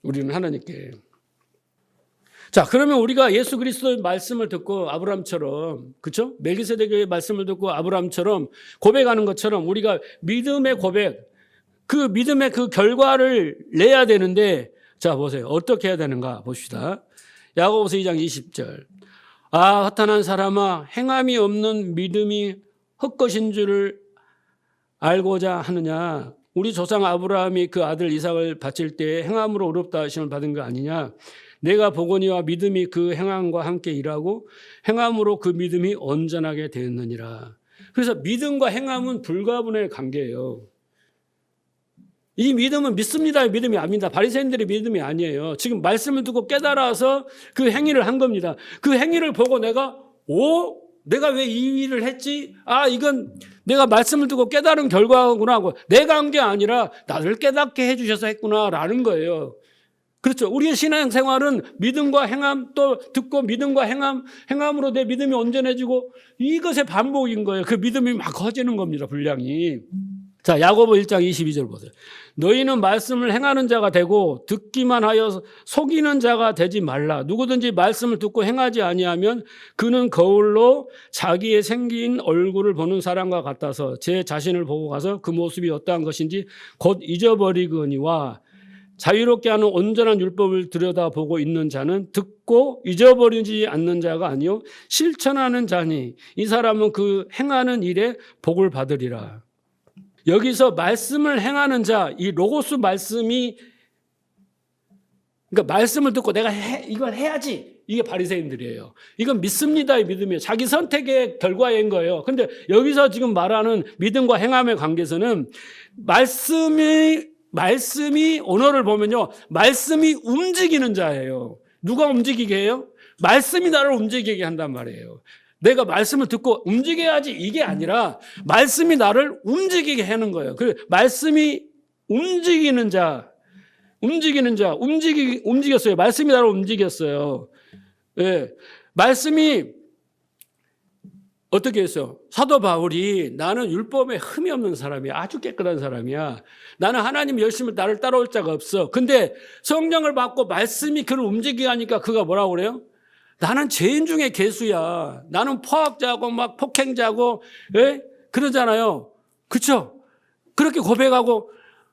A: 우리는 하나님께. 자, 그러면 우리가 예수 그리스도의 말씀을 듣고 아브라함처럼, 그렇죠? 멜기세덱의 말씀을 듣고 아브라함처럼 고백하는 것처럼 우리가 믿음의 고백, 그 믿음의 그 결과를 내야 되는데, 자, 보세요. 어떻게 해야 되는가 봅시다. 야고보서 2장 20절. 아, 허탄한 사람아, 행함이 없는 믿음이 헛것인 줄을 알고자 하느냐. 우리 조상 아브라함이 그 아들 이삭을 바칠 때에 행함으로 의롭다 하심을 받은 거 아니냐. 내가 보거니와 믿음이 그 행함과 함께 일하고 행함으로 그 믿음이 온전하게 되었느니라. 그래서 믿음과 행함은 불가분의 관계예요. 이 믿음은 믿습니다의 믿음이 아닙니다. 바리새인들의 믿음이 아니에요. 지금 말씀을 듣고 깨달아서 그 행위를 한 겁니다. 그 행위를 보고 내가 왜 이 일을 했지? 아, 이건 내가 말씀을 듣고 깨달은 결과구나 하고 내가 한 게 아니라 나를 깨닫게 해주셔서 했구나라는 거예요. 그렇죠. 우리의 신앙생활은 믿음과 행함, 또 듣고 믿음과 행함으로 내 믿음이 온전해지고 이것의 반복인 거예요. 그 믿음이 막 커지는 겁니다. 분량이. 자, 야고보 1장 22절 보세요. 너희는 말씀을 행하는 자가 되고 듣기만 하여 속이는 자가 되지 말라. 누구든지 말씀을 듣고 행하지 아니하면 그는 거울로 자기의 생긴 얼굴을 보는 사람과 같아서 제 자신을 보고 가서 그 모습이 어떠한 것인지 곧 잊어버리거니와 자유롭게 하는 온전한 율법을 들여다보고 있는 자는 듣고 잊어버리지 않는 자가 아니요 실천하는 자니 이 사람은 그 행하는 일에 복을 받으리라. 여기서 말씀을 행하는 자, 이 로고스 말씀이, 그러니까 말씀을 듣고 내가 이걸 해야지. 이게 바리새인들이에요. 이건 믿습니다의 믿음이에요. 자기 선택의 결과인 거예요. 근데 여기서 지금 말하는 믿음과 행함의 관계에서는 말씀이 언어를 보면요. 말씀이 움직이는 자예요. 누가 움직이게 해요? 말씀이 나를 움직이게 한단 말이에요. 내가 말씀을 듣고 움직여야지 이게 아니라 말씀이 나를 움직이게 하는 거예요. 그 말씀이 움직였어요. 말씀이 나를 움직였어요. 예. 말씀이 어떻게 했어요? 사도 바울이 나는 율법에 흠이 없는 사람이야. 아주 깨끗한 사람이야. 나는 하나님 열심히 나를 따라올 자가 없어. 근데 성령을 받고 말씀이 그를 움직이게 하니까 그가 뭐라고 그래요? 나는 죄인 중에 괴수야. 나는 포악자고 막 폭행자고, 예? 그러잖아요. 그렇죠? 그렇게 고백하고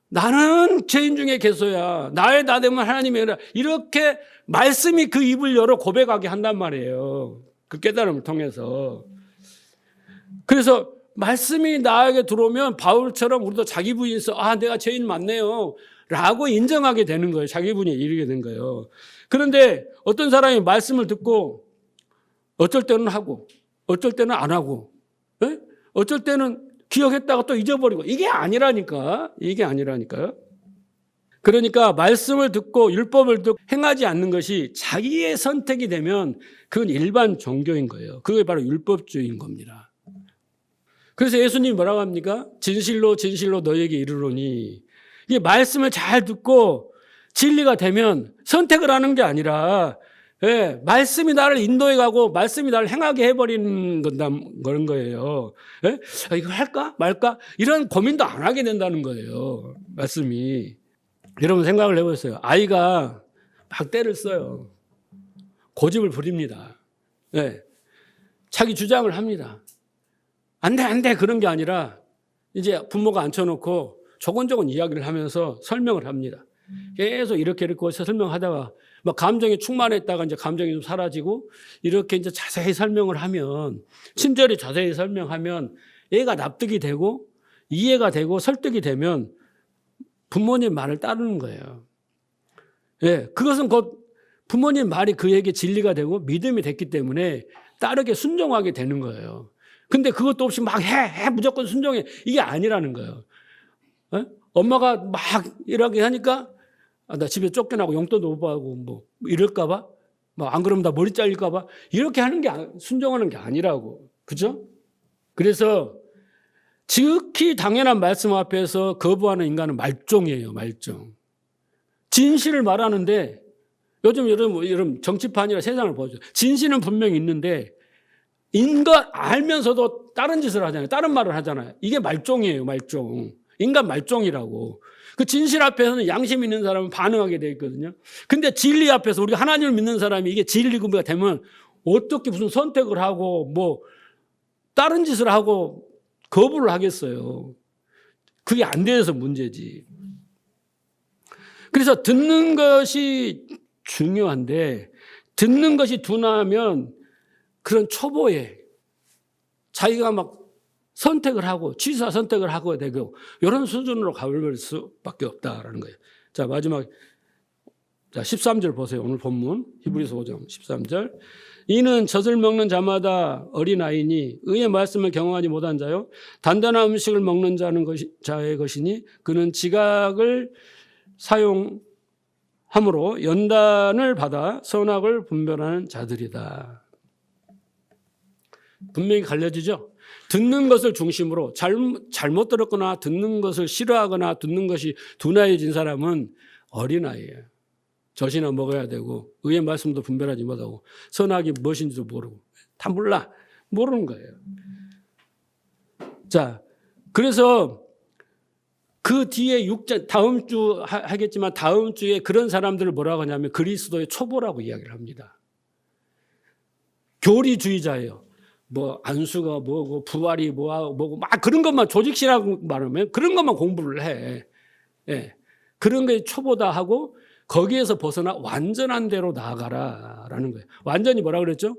A: 나는 죄인 중에 괴수야. 나의 나됨은 하나님의 은혜라. 이렇게 말씀이 그 입을 열어 고백하게 한단 말이에요. 그 깨달음을 통해서. 그래서 말씀이 나에게 들어오면 바울처럼 우리도 자기 부인에서 내가 죄인 맞네요. 라고 인정하게 되는 거예요. 자기 부인에 이르게 된 거예요. 그런데 어떤 사람이 말씀을 듣고 어쩔 때는 하고 어쩔 때는 안 하고 어쩔 때는 기억했다가 또 잊어버리고 이게 아니라니까요. 그러니까 말씀을 듣고 율법을 듣고 행하지 않는 것이 자기의 선택이 되면 그건 일반 종교인 거예요. 그게 바로 율법주의인 겁니다. 그래서 예수님이 뭐라고 합니까? 진실로 진실로 너에게 이르노니 이 말씀을 잘 듣고 진리가 되면 선택을 하는 게 아니라 말씀이 나를 인도해 가고 말씀이 나를 행하게 해버리는 그런 거예요. 이거 할까 말까 이런 고민도 안 하게 된다는 거예요. 말씀이. 여러분 생각을 해보세요. 아이가 막 때를 써요. 고집을 부립니다. 자기 주장을 합니다. 안 돼 그런 게 아니라 이제 부모가 앉혀놓고 조곤조곤 이야기를 하면서 설명을 합니다. 계속 이렇게 설명하다가 막 감정이 충만했다가 이제 감정이 좀 사라지고 이렇게 이제 자세히 설명을 하면 친절히 자세히 설명하면 얘가 납득이 되고 이해가 되고 설득이 되면 부모님 말을 따르는 거예요. 그것은 곧 부모님 말이 그에게 진리가 되고 믿음이 됐기 때문에 따르게 순종하게 되는 거예요. 근데 그것도 없이 막 해 무조건 순종해 이게 아니라는 거예요. 엄마가 막 이렇게 하니까 나 집에 쫓겨나고 용돈도 못 받고 뭐 이럴까봐 막 안 그러면 나 머리 잘릴까봐 이렇게 하는 게 순종하는 게 아니라고. 그죠? 그래서 지극히 당연한 말씀 앞에서 거부하는 인간은 말종이에요. 말종. 진실을 말하는데 요즘 여러분 정치판이나 세상을 보죠. 진실은 분명히 있는데 인간 알면서도 다른 짓을 하잖아요. 다른 말을 하잖아요. 이게 말종이에요, 말종. 인간 말종이라고. 그 진실 앞에서는 양심 있는 사람은 반응하게 되어 있거든요. 근데 진리 앞에서 우리가 하나님을 믿는 사람이 이게 진리가 되면 어떻게 무슨 선택을 하고 뭐 다른 짓을 하고 거부를 하겠어요. 그게 안 돼서 문제지. 그래서 듣는 것이 중요한데 듣는 것이 둔하면 그런 초보에 자기가 막 선택을 하고 취사 선택을 하고 되고 이런 수준으로 가볼 수밖에 없다라는 거예요. 자, 마지막 13절 보세요. 오늘 본문 히브리서 5장 13절. 이는 젖을 먹는 자마다 어린아이니 의의 말씀을 경험하지 못한 자요 단단한 음식을 먹는 자의 것이니 그는 지각을 사용함으로 연단을 받아 선악을 분별하는 자들이다. 분명히 갈려지죠. 듣는 것을 중심으로 잘못 들었거나 듣는 것을 싫어하거나 듣는 것이 둔하여진 사람은 어린아이예요. 젖이나 먹어야 되고 의의 말씀도 분별하지 못하고 선악이 무엇인지도 모르고 다 모르는 거예요. 자, 그래서 그 뒤에 6장 다음 주 하겠지만 다음 주에 그런 사람들을 뭐라고 하냐면 그리스도의 초보라고 이야기를 합니다. 교리주의자예요. 뭐 안수가 뭐고 부활이 뭐고 막 그런 것만 조직시라고 말하면 그런 것만 공부를 해. 예. 그런 게 초보다 하고 거기에서 벗어나 완전한 대로 나아가라라는 거예요. 완전히 뭐라 그랬죠?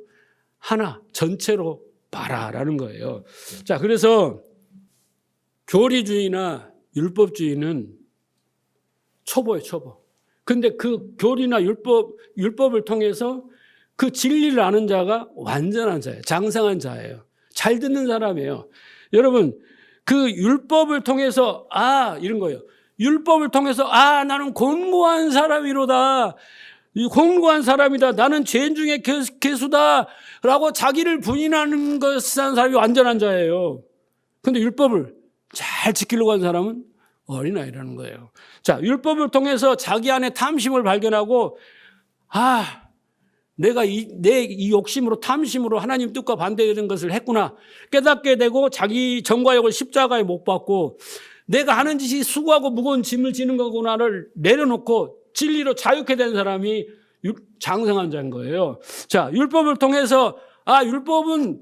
A: 하나 전체로 봐라라는 거예요. 자, 그래서 교리주의나 율법주의는 초보예요, 초보. 근데 그 교리나 율법을 통해서 그 진리를 아는 자가 완전한 자예요. 장성한 자예요. 잘 듣는 사람이에요. 여러분, 그 율법을 통해서 이런 거예요. 율법을 통해서 나는 곤고한 사람이로다. 곤고한 사람이다. 나는 죄인 중에 괴수다. 라고 자기를 부인하는 것한 사람이 완전한 자예요. 그런데 율법을 잘 지키려고 하는 사람은 어린아이라는 거예요. 자, 율법을 통해서 자기 안에 탐심을 발견하고 내가 내 이 욕심으로 탐심으로 하나님 뜻과 반대되는 것을 했구나 깨닫게 되고 자기 전과역을 십자가에 못 박고 내가 하는 짓이 수고하고 무거운 짐을 지는 거구나를 내려놓고 진리로 자유케 된 사람이 장성한 자인 거예요. 자, 율법을 통해서 율법은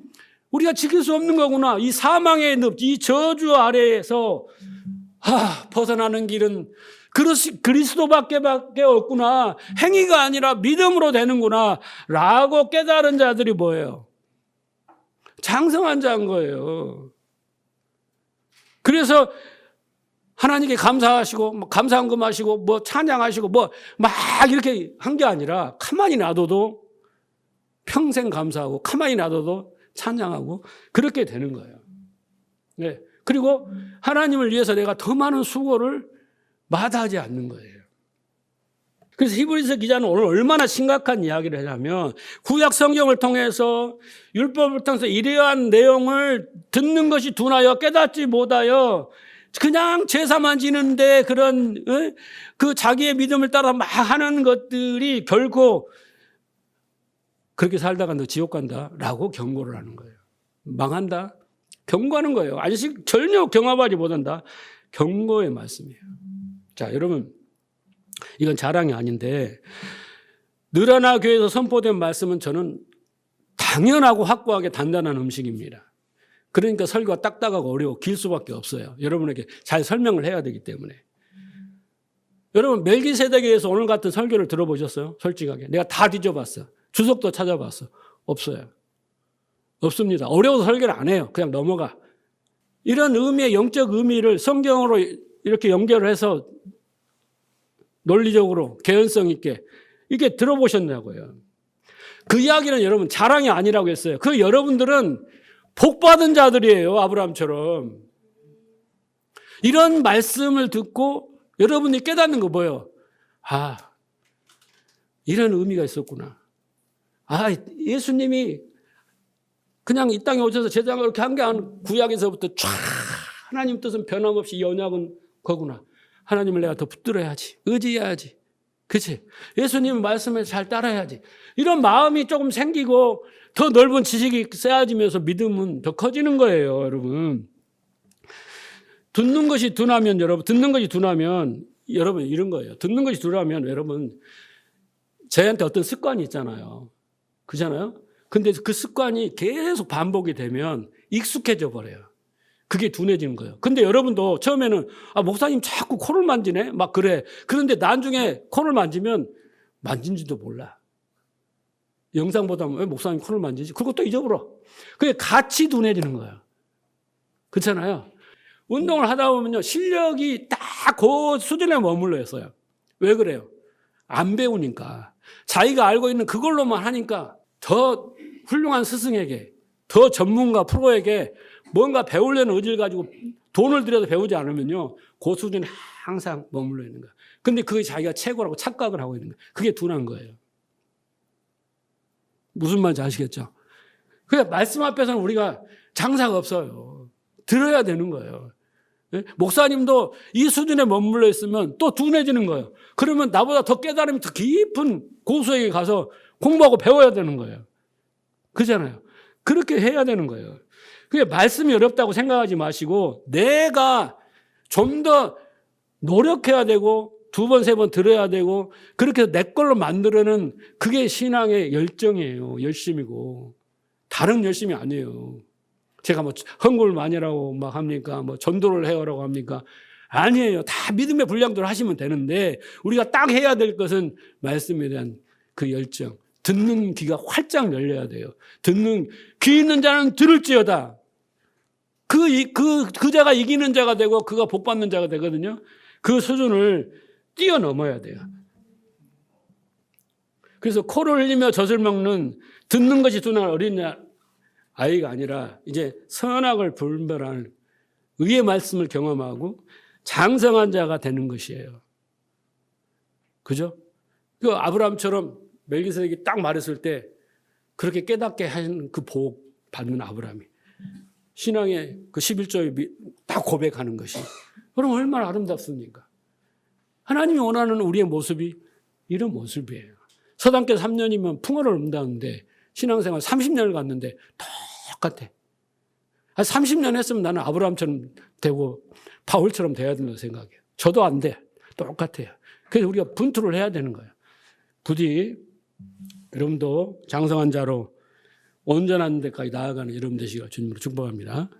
A: 우리가 지킬 수 없는 거구나. 이 사망의 늪, 이 저주 아래에서 벗어나는 길은 그리스도밖에 없구나. 행위가 아니라 믿음으로 되는구나. 라고 깨달은 자들이 뭐예요? 장성한 자인 거예요. 그래서 하나님께 감사하시고 감사한금 하시고 찬양하시고 막 이렇게 한 게 아니라 가만히 놔둬도 평생 감사하고 가만히 놔둬도 찬양하고 그렇게 되는 거예요. 네. 그리고 하나님을 위해서 내가 더 많은 수고를 마다하지 않는 거예요. 그래서 히브리서 기자는 오늘 얼마나 심각한 이야기를 하냐면 구약 성경을 통해서 율법을 통해서 이러한 내용을 듣는 것이 둔하여 깨닫지 못하여 그냥 제사만 지는데 그런 그 자기의 믿음을 따라 막 하는 것들이 결코 그렇게 살다가 너 지옥 간다라고 경고를 하는 거예요. 망한다. 경고하는 거예요. 전혀 경험하지 못한다. 경고의 말씀이에요. 자, 여러분 이건 자랑이 아닌데 늘 하나 교회에서 선포된 말씀은 저는 당연하고 확고하게 단단한 음식입니다. 그러니까 설교가 딱딱하고 어려워 길 수밖에 없어요. 여러분에게 잘 설명을 해야 되기 때문에. 여러분 멜기세덱에서 오늘 같은 설교를 들어보셨어요? 솔직하게. 내가 다 뒤져봤어. 주석도 찾아봤어. 없어요. 없습니다. 어려워서 설교를 안 해요. 그냥 넘어가. 이런 의미의 영적 의미를 성경으로 이렇게 연결을 해서 논리적으로 개연성 있게 이게 들어보셨냐고요. 그 이야기는 여러분 자랑이 아니라고 했어요. 그 여러분들은 복받은 자들이에요. 아브라함처럼. 이런 말씀을 듣고 여러분이 깨닫는 거 뭐예요? 이런 의미가 있었구나. 예수님이 그냥 이 땅에 오셔서 제장을 이렇게 한 게 아니라 구약에서부터 쫙 하나님 뜻은 변함없이 연약은 거구나. 하나님을 내가 더 붙들어야지. 의지해야지. 그치? 예수님 말씀을 잘 따라야지. 이런 마음이 조금 생기고 더 넓은 지식이 쌓여지면서 믿음은 더 커지는 거예요, 여러분. 듣는 것이 둔하면 여러분 이런 거예요. 듣는 것이 둔하면 여러분 저희한테 어떤 습관이 있잖아요. 그렇잖아요? 근데 그 습관이 계속 반복이 되면 익숙해져 버려요. 그게 둔해지는 거예요. 근데 여러분도 처음에는 목사님 자꾸 코를 만지네? 막 그래. 그런데 나중에 코를 만지면 만진지도 몰라. 영상보다 왜 목사님 코를 만지지? 그리고 또 잊어버려. 그게 같이 둔해지는 거예요. 그렇잖아요? 운동을 하다 보면요. 실력이 딱 그 수준에 머물러 있어요. 왜 그래요? 안 배우니까. 자기가 알고 있는 그걸로만 하니까 더 훌륭한 스승에게, 더 전문가 프로에게 뭔가 배우려는 의지를 가지고 돈을 들여서 배우지 않으면요. 그 수준에 항상 머물러 있는 거예요. 근데 그게 자기가 최고라고 착각을 하고 있는 거예요. 그게 둔한 거예요. 무슨 말인지 아시겠죠? 그러니까 말씀 앞에서는 우리가 장사가 없어요. 들어야 되는 거예요. 목사님도 이 수준에 머물러 있으면 또 둔해지는 거예요. 그러면 나보다 더 깨달음이 더 깊은 고수에게 가서 공부하고 배워야 되는 거예요. 그렇잖아요. 그렇게 해야 되는 거예요. 그게 말씀이 어렵다고 생각하지 마시고 내가 좀 더 노력해야 되고 두 번, 세 번 들어야 되고 그렇게 해서 내 걸로 만들어는 그게 신앙의 열정이에요. 열심이고. 다른 열심이 아니에요. 제가 뭐 헌금을 많이 하라고 막 합니까? 뭐 전도를 해오라고 합니까? 아니에요. 다 믿음의 분량대로 하시면 되는데 우리가 딱 해야 될 것은 말씀에 대한 그 열정. 듣는 귀가 활짝 열려야 돼요. 듣는 귀 있는 자는 들을지어다. 그 자가 이기는 자가 되고 그가 복 받는 자가 되거든요. 그 수준을 뛰어넘어야 돼요. 그래서 코를 흘리며 젖을 먹는 듣는 것이 둔한 어린 아이가 아니라 이제 선악을 분별하는 의의 말씀을 경험하고 장성한 자가 되는 것이에요. 그죠? 그 아브라함처럼 멜기세덱이 딱 말했을 때 그렇게 깨닫게 하는 그 복 받는 아브라함이 신앙의 그 11조에 딱 고백하는 것이 그럼 얼마나 아름답습니까? 하나님이 원하는 우리의 모습이 이런 모습이에요. 서당계 3년이면 풍어를 옮다는데 신앙생활 30년을 갔는데 똑같아. 30년 했으면 나는 아브라함처럼 되고 바울처럼 돼야 된다고 생각해요. 저도 안 돼. 똑같아요. 그래서 우리가 분투를 해야 되는 거예요. 부디 여러분도 장성한 자로 온전한 데까지 나아가는 여러분 되시기를 주님으로 축복합니다.